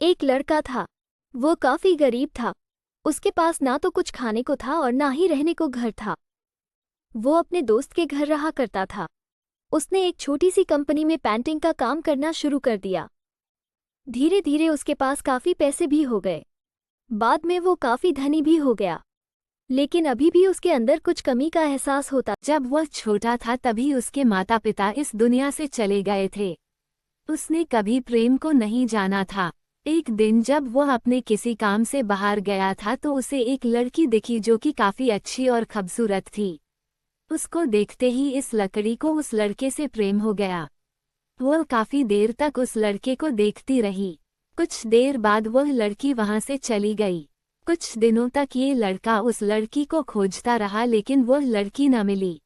एक लड़का था। वो काफी गरीब था। उसके पास ना तो कुछ खाने को था और ना ही रहने को घर था। वो अपने दोस्त के घर रहा करता था। उसने एक छोटी सी कंपनी में पेंटिंग का काम करना शुरू कर दिया। धीरे धीरे उसके पास काफी पैसे भी हो गए। बाद में वो काफी धनी भी हो गया। लेकिन अभी भी उसके अंदर कुछ कमी का एहसास होता। जब वह छोटा था तभी उसके माता पिता इस दुनिया से चले गए थे। उसने कभी प्रेम को नहीं जाना था। एक दिन जब वह अपने किसी काम से बाहर गया था तो उसे एक लड़की दिखी जो कि काफी अच्छी और खूबसूरत थी। उसको देखते ही इस लड़की को उस लड़के से प्रेम हो गया। वह काफी देर तक उस लड़के को देखती रही। कुछ देर बाद वह लड़की वहां से चली गई। कुछ दिनों तक ये लड़का उस लड़की को खोजता रहा लेकिन वह लड़की न मिली।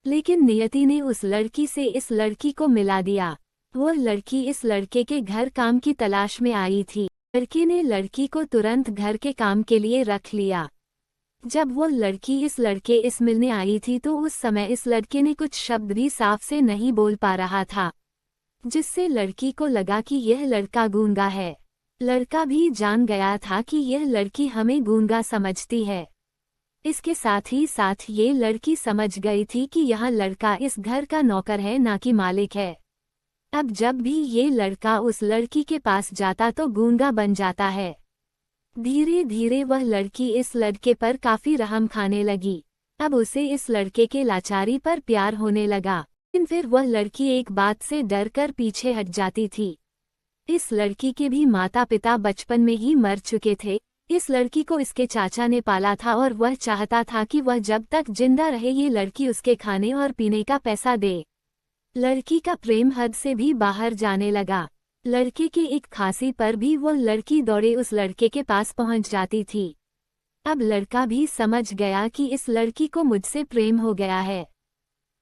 लेकिन नियति ने उस लड़की से इस लड़की को मिला दिया। वह लड़की इस लड़के के घर काम की तलाश में आई थी। लड़के ने लड़की को तुरंत घर के काम के लिए रख लिया। जब वह लड़की इस लड़के इस मिलने आई थी तो उस समय इस लड़के ने कुछ शब्द भी साफ से नहीं बोल पा रहा था, जिससे लड़की को लगा कि यह लड़का गूंगा है। लड़का भी जान गया था कि यह लड़की हमें गूंगा समझती है। इसके साथ ही साथ ये लड़की समझ गई थी कि यह लड़का इस घर का नौकर है ना कि मालिक है। अब जब भी ये लड़का उस लड़की के पास जाता तो गूंगा बन जाता है। धीरे धीरे वह लड़की इस लड़के पर काफी रहम खाने लगी। अब उसे इस लड़के के लाचारी पर प्यार होने लगा। लेकिन फिर वह लड़की एक बात से डरकर पीछे हट जाती थी। इस लड़की के भी माता पिता बचपन में ही मर चुके थे। इस लड़की को इसके चाचा ने पाला था और वह चाहता था कि वह जब तक जिंदा रहे ये लड़की उसके खाने और पीने का पैसा दे। लड़की का प्रेम हद से भी बाहर जाने लगा। लड़के की एक खांसी पर भी वह लड़की दौड़े उस लड़के के पास पहुंच जाती थी। अब लड़का भी समझ गया कि इस लड़की को मुझसे प्रेम हो गया है।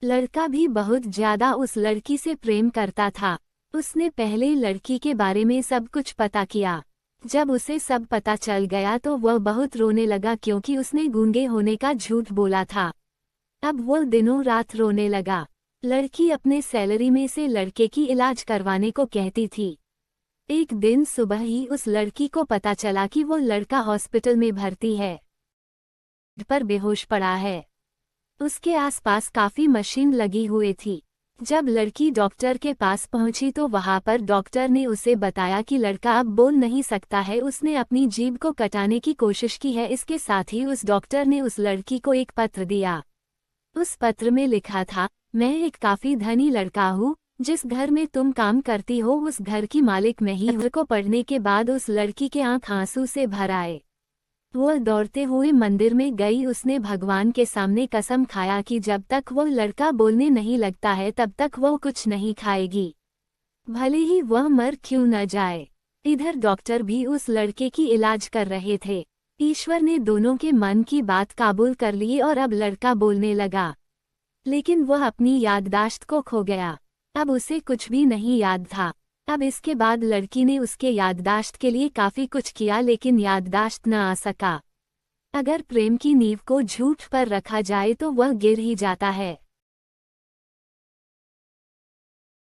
लड़का भी बहुत ज्यादा उस लड़की से प्रेम करता था। उसने पहले लड़की के बारे में सब कुछ पता किया। जब उसे सब पता चल गया तो वह बहुत रोने लगा क्योंकि उसने गूंगे होने का झूठ बोला था। अब वह दिनों रात रोने लगा। लड़की अपने सैलरी में से लड़के की इलाज करवाने को कहती थी। एक दिन सुबह ही उस लड़की को पता चला कि वो लड़का हॉस्पिटल में भर्ती है, पर बेहोश पड़ा है। उसके आसपास काफी मशीन लगी हुई थी। जब लड़की डॉक्टर के पास पहुंची तो वहां पर डॉक्टर ने उसे बताया कि लड़का अब बोल नहीं सकता है। उसने अपनी जीभ को कटाने की कोशिश की है। इसके साथ ही उस डॉक्टर ने उस लड़की को एक पत्र दिया। उस पत्र में लिखा था, मैं एक काफी धनी लड़का हूँ। जिस घर में तुम काम करती हो उस घर की मालिक मैं ही हूँ। को पढ़ने के बाद उस लड़की के आंख आंसू से भर आए। वह दौड़ते हुए मंदिर में गई। उसने भगवान के सामने कसम खाया कि जब तक वह लड़का बोलने नहीं लगता है तब तक वह कुछ नहीं खाएगी, भले ही वह मर क्यों न जाए। इधर डॉक्टर भी उस लड़के की इलाज कर रहे थे। ईश्वर ने दोनों के मन की बात काबूल कर ली और अब लड़का बोलने लगा। लेकिन वह अपनी याददाश्त को खो गया। अब उसे कुछ भी नहीं याद था। अब इसके बाद लड़की ने उसके याददाश्त के लिए काफी कुछ किया लेकिन याददाश्त न आ सका। अगर प्रेम की नींव को झूठ पर रखा जाए तो वह गिर ही जाता है।